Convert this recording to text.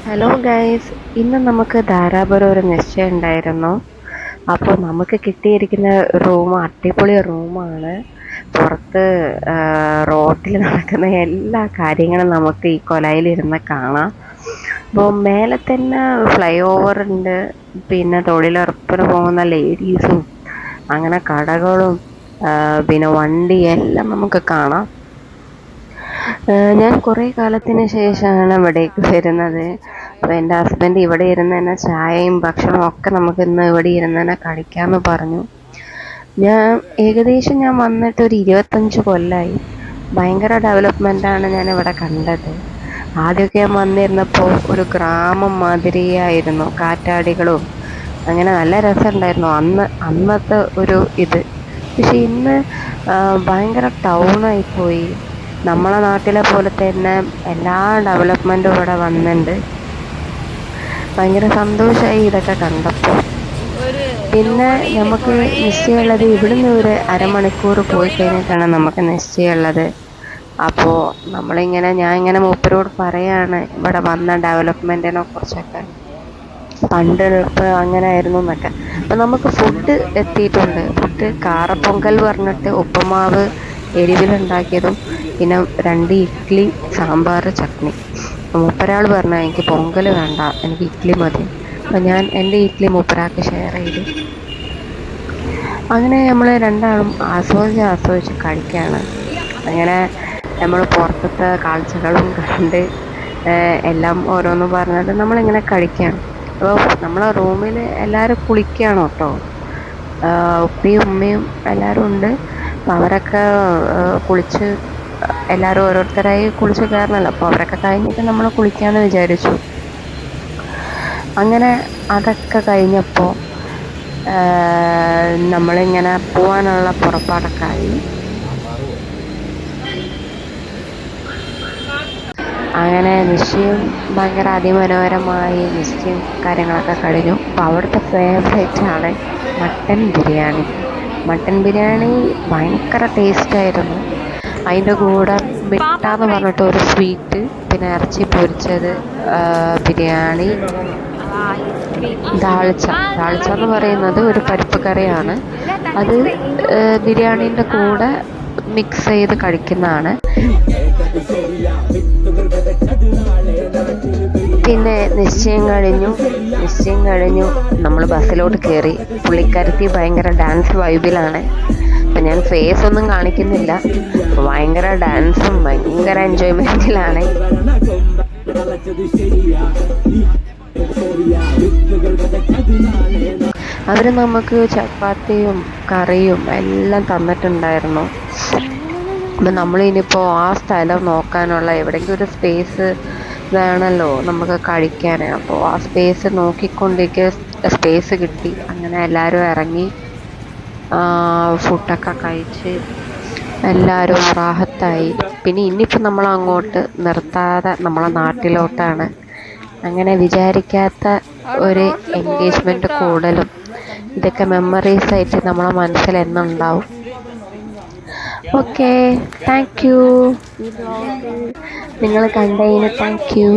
Hello guys, ഇന്ന് നമുക്ക് ധാരാപുരം ഒരു നിശ്ചയം ഉണ്ടായിരുന്നു. അപ്പോൾ നമുക്ക് കിട്ടിയിരിക്കുന്ന റൂം അടിപൊളി റൂമാണ്. പുറത്ത് റോഡിൽ നടക്കുന്ന എല്ലാ കാര്യങ്ങളും നമുക്ക് ഈ കൊലയിലിരുന്ന് കാണാം. അപ്പോൾ മേലെ തന്നെ ഫ്ലൈ ഓവർ ഉണ്ട്, പിന്നെ തൊഴിലുറപ്പിന് പോകുന്ന ലേഡീസും അങ്ങനെ കടകളും പിന്നെ വണ്ടി എല്ലാം നമുക്ക് കാണാം. ഞാൻ കുറേ കാലത്തിന് ശേഷമാണ് ഇവിടേക്ക് വരുന്നത്. അപ്പോൾ എൻ്റെ ഹസ്ബൻഡ് ഇവിടെ ഇരുന്ന് തന്നെ ചായയും ഭക്ഷണവും ഒക്കെ നമുക്ക് ഇന്ന് ഇവിടെ ഇരുന്ന് തന്നെ കഴിക്കാമെന്ന് പറഞ്ഞു. ഞാൻ വന്നിട്ട് ഒരു 25 കൊല്ലമായി. ഭയങ്കര ഡെവലപ്മെൻറ്റാണ് ഞാൻ ഇവിടെ കണ്ടത്. ആദ്യമൊക്കെ ഞാൻ വന്നിരുന്നപ്പോൾ ഒരു ഗ്രാമം മാതിരിയായിരുന്നു, കാറ്റാടികളും അങ്ങനെ നല്ല രസമുണ്ടായിരുന്നു അന്നത്തെ ഒരു ഇത്. പക്ഷെ ഇന്ന് ഭയങ്കര ടൗണായിപ്പോയി. നമ്മളെ നാട്ടിലെ പോലെ തന്നെ എല്ലാ ഡെവലപ്മെൻറ്റും ഇവിടെ വന്നിട്ടുണ്ട്. ഭയങ്കര സന്തോഷമായി ഇതൊക്കെ കണ്ടപ്പോൾ. പിന്നെ നമുക്ക് നിശ്ചയമുള്ളത് ഇവിടുന്ന് ഒരു അരമണിക്കൂർ പോയി കഴിഞ്ഞിട്ടാണ് നമുക്ക് നിശ്ചയമുള്ളത്. അപ്പോൾ ഞാൻ ഇങ്ങനെ മൂപ്പരോട് പറയാണ് ഇവിടെ വന്ന ഡെവലപ്മെൻറ്റിനെ കുറിച്ചൊക്കെ, പണ്ട് അങ്ങനെ ആയിരുന്നു എന്നൊക്കെ. അപ്പം നമുക്ക് ഫുഡ് എത്തിയിട്ടുണ്ട്. ഫുഡ് കാറപ്പൊങ്കൽ പറഞ്ഞിട്ട് ഉപ്പുമാവ് എരിവിലുണ്ടാക്കിയതും പിന്നെ 2 ഇഡ്ഡലി, സാമ്പാർ, ചട്നി. മൂപ്പരാൾ പറഞ്ഞു എനിക്ക് പൊങ്കൽ വേണ്ട, എനിക്ക് ഇഡ്ഡലി മതി. അപ്പം ഞാൻ എൻ്റെ ഇഡ്ഡലി മൂപ്പരാൾക്ക് ഷെയർ ചെയ്തു. അങ്ങനെ നമ്മൾ രണ്ടാളും ആസ്വദിച്ച് കഴിക്കുകയാണ്. അങ്ങനെ നമ്മൾ പുറത്തത്തെ കാഴ്ചകളും കണ്ട് എല്ലാം ഓരോന്ന് പറഞ്ഞിട്ട് നമ്മളിങ്ങനെ കഴിക്കുകയാണ്. അപ്പോൾ നമ്മളെ റൂമിൽ എല്ലാവരും കുളിക്കുകയാണ് കേട്ടോ. ഉപ്പയും ഉമ്മയും എല്ലാവരും ഉണ്ട്. അപ്പോൾ അവരൊക്കെ കുളിച്ച് എല്ലാവരും ഓരോരുത്തരായി കുളിച്ച് കയറണമല്ലോ. അപ്പോൾ അവരൊക്കെ കഴിഞ്ഞിട്ട് നമ്മൾ കുളിക്കാമെന്ന് വിചാരിച്ചു. അങ്ങനെ അതൊക്കെ കഴിഞ്ഞപ്പോൾ നമ്മളിങ്ങനെ പോകാനുള്ള പുറപ്പാടൊക്കെ ആയി. അങ്ങനെ നിശ്ചയം ഭയങ്കര അതിമനോഹരമായി നിശ്ചയം കാര്യങ്ങളൊക്കെ കഴിഞ്ഞു. അപ്പോൾ അവിടുത്തെ ഫേവറേറ്റാണ് മട്ടൻ ബിരിയാണി. മട്ടൻ ബിരിയാണി ഭയങ്കര ടേസ്റ്റായിരുന്നു. അതിൻ്റെ കൂടെ മിട്ടാന്ന് പറഞ്ഞിട്ട് ഒരു സ്വീറ്റ്, പിന്നെ ഇറച്ചി പൊരിച്ചത്, ബിരിയാണി, ദാൾച്ച എന്ന് പറയുന്നത് ഒരു പരിപ്പ് കറിയാണ്. അത് ബിരിയാണീൻ്റെ കൂടെ മിക്സ് ചെയ്ത് കഴിക്കുന്നതാണ്. പിന്നെ നിശ്ചയം കഴിഞ്ഞു നമ്മൾ ബസ്സിലോട്ട് കയറി. പുള്ളിക്കാരത്തി ഭയങ്കര ഡാൻസ് വൈബിലാണ്. അപ്പം ഞാൻ ഫേസ് ഒന്നും കാണിക്കുന്നില്ല. ഭയങ്കര ഡാൻസും ഭയങ്കര എൻജോയ്മെൻറ്റിലാണ്. അവർ നമുക്ക് ചപ്പാത്തിയും കറിയും എല്ലാം തന്നിട്ടുണ്ടായിരുന്നു. അപ്പം നമ്മളിനിയിപ്പോൾ ആ സ്ഥലം നോക്കാനുള്ള എവിടെയെങ്കിലും ഒരു സ്പേസ് വേണമല്ലോ നമുക്ക് കഴിക്കാൻ. അപ്പോൾ ആ സ്പേസ് നോക്കിക്കൊണ്ടേക്ക് സ്പേസ് കിട്ടി. അങ്ങനെ എല്ലാവരും ഇറങ്ങി ഫുഡൊക്കെ കഴിച്ച് എല്ലാവരും റാഹത്തായി. പിന്നെ ഇനിയിപ്പോൾ നമ്മൾ അങ്ങോട്ട് നിർത്താതെ നമ്മളെ നാട്ടിലോട്ടാണ്. അങ്ങനെ വിചാരിക്കാത്ത ഒരു എൻഗേജ്മെൻറ്റ് കൂടലും ഇതൊക്കെ മെമ്മറീസായിട്ട് നമ്മളെ മനസ്സിൽ എന്നുണ്ടാവും. Okay, thank you. നിങ്ങൾ കണ്ടതിന് താങ്ക് യു.